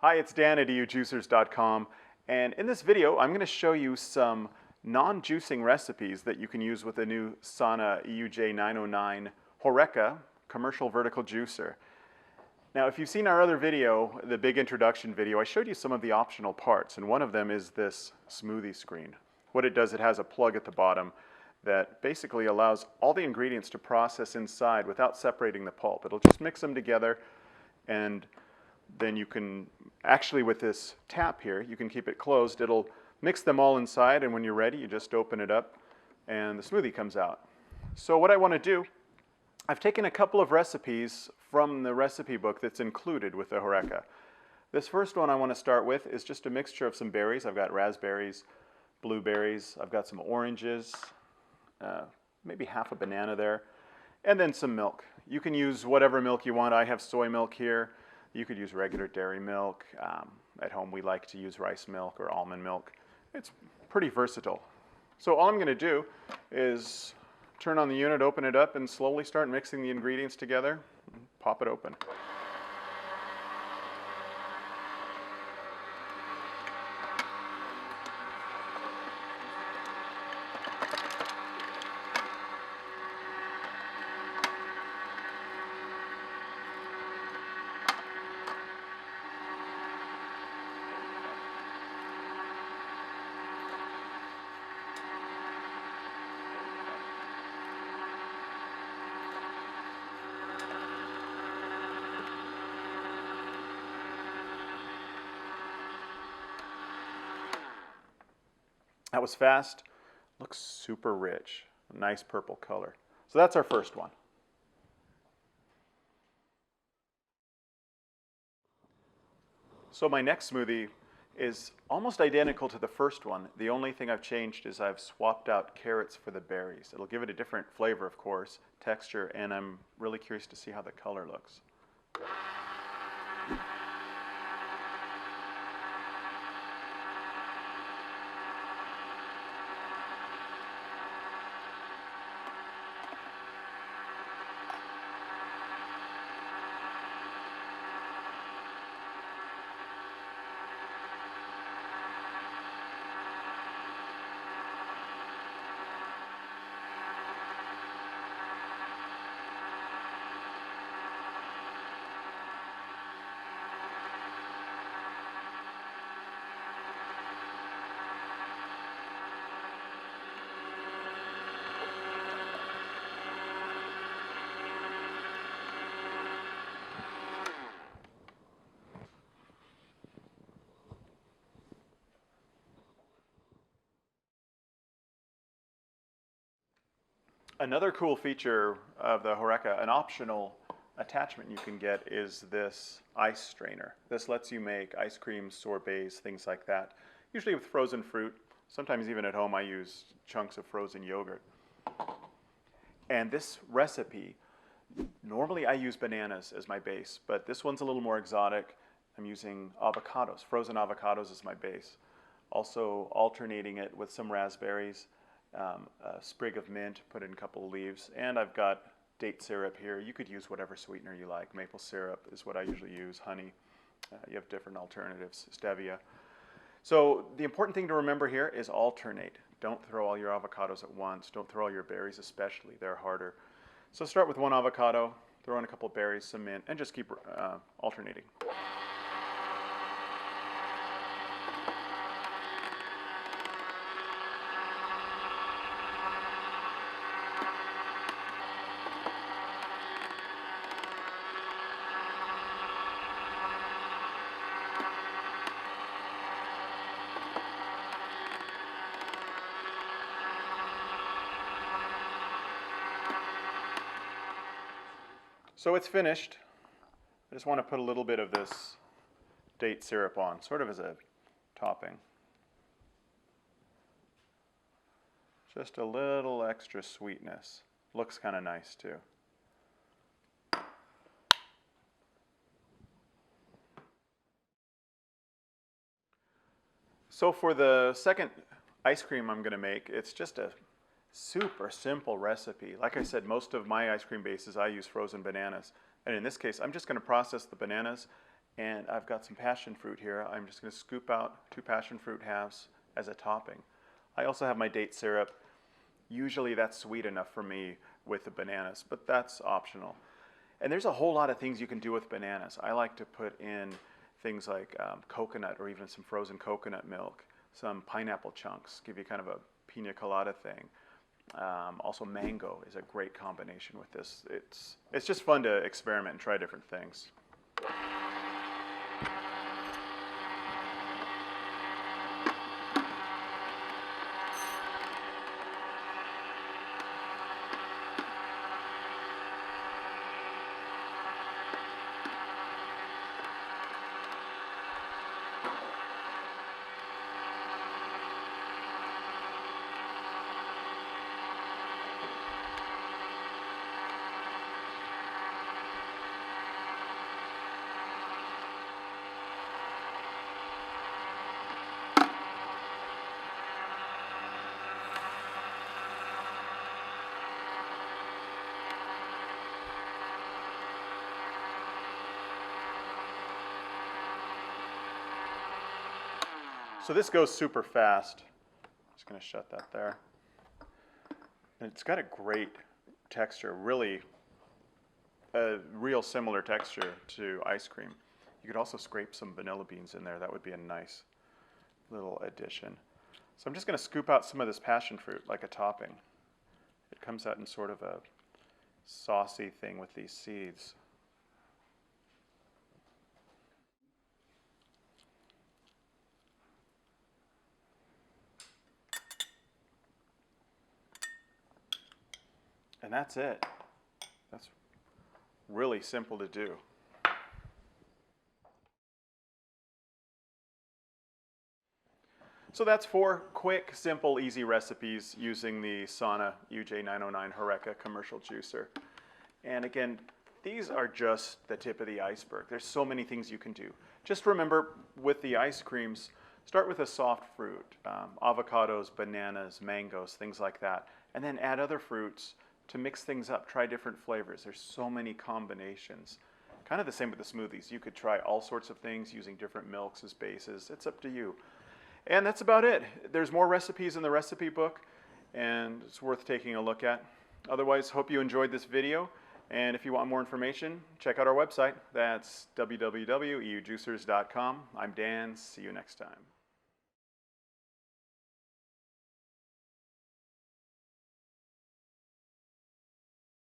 Hi, it's Dan at eujuicers.com, and in this video I'm going to show you some non-juicing recipes that you can use with the new Sana EUJ909 Horeca commercial vertical juicer. Now, if you've seen our other video, the big introduction video, I showed you some of the optional parts, and one of them is this smoothie screen. What it does, it has a plug at the bottom that basically allows all the ingredients to process inside without separating the pulp. It'll just mix them together, and then you can, actually with this tap here, you can keep it closed. It'll mix them all inside, and when you're ready, you just open it up and the smoothie comes out. So what I want to do, I've taken a couple of recipes from the recipe book that's included with the Horeca. This first one I want to start with is just a mixture of some berries. I've got raspberries, blueberries, I've got some oranges, maybe half a banana there, and then some milk. You can use whatever milk you want. I have soy milk here. You could use regular dairy milk. At home we like to use rice milk or almond milk. It's pretty versatile. So all I'm going to do is turn on the unit, open it up, and slowly start mixing the ingredients together. Pop it open. That was fast. Looks super rich. Nice purple color. So that's our first one. So my next smoothie is almost identical to the first one. The only thing I've changed is I've swapped out carrots for the berries. It'll give it a different flavor, of course, texture, and I'm really curious to see how the color looks. Another cool feature of the Horeca, an optional attachment you can get, is this ice strainer. This lets you make ice cream, sorbets, things like that, usually with frozen fruit. Sometimes even at home I use chunks of frozen yogurt. And this recipe, normally I use bananas as my base, but this one's a little more exotic. I'm using avocados, frozen avocados as my base. Also alternating it with some raspberries, a sprig of mint, put in a couple of leaves, and I've got date syrup here. You could use whatever sweetener you like. Maple syrup is what I usually use, honey. You have different alternatives, stevia. So the important thing to remember here is alternate. Don't throw all your avocados at once. Don't throw all your berries especially. They're harder. So start with one avocado, throw in a couple of berries, some mint, and just keep alternating. So it's finished. I just want to put a little bit of this date syrup on, sort of as a topping. Just a little extra sweetness. Looks kind of nice too. So for the second ice cream I'm going to make, it's just a super simple recipe. Like I said, most of my ice cream bases I use frozen bananas. And in this case, I'm just going to process the bananas And I've got some passion fruit here. I'm just going to scoop out 2 passion fruit halves as a topping. I also have my date syrup. Usually that's sweet enough for me with the bananas, but that's optional. And there's a whole lot of things you can do with bananas. I like to put in things like coconut or even some frozen coconut milk, some pineapple chunks, give you kind of a pina colada thing. Also mango is a great combination with this. It's just fun to experiment and try different things. So this goes super fast. Just going to shut that there. And it's got a great texture, really a real similar texture to ice cream. You could also scrape some vanilla beans in there. That would be a nice little addition. So I'm just going to scoop out some of this passion fruit like a topping. It comes out in sort of a saucy thing with these seeds. And that's it. That's really simple to do. So that's 4 quick, simple, easy recipes using the Sana UJ909 Horeca commercial juicer. And again, these are just the tip of the iceberg. There's so many things you can do. Just remember, with the ice creams, start with a soft fruit, avocados, bananas, mangoes, things like that, and then add other fruits to mix things up, try different flavors. There's so many combinations. Kind of the same with the smoothies. You could try all sorts of things using different milks as bases. It's up to you. And that's about it. There's more recipes in the recipe book, and it's worth taking a look at. Otherwise, hope you enjoyed this video. And if you want more information, check out our website. That's www.eujuicers.com. I'm Dan. See you next time.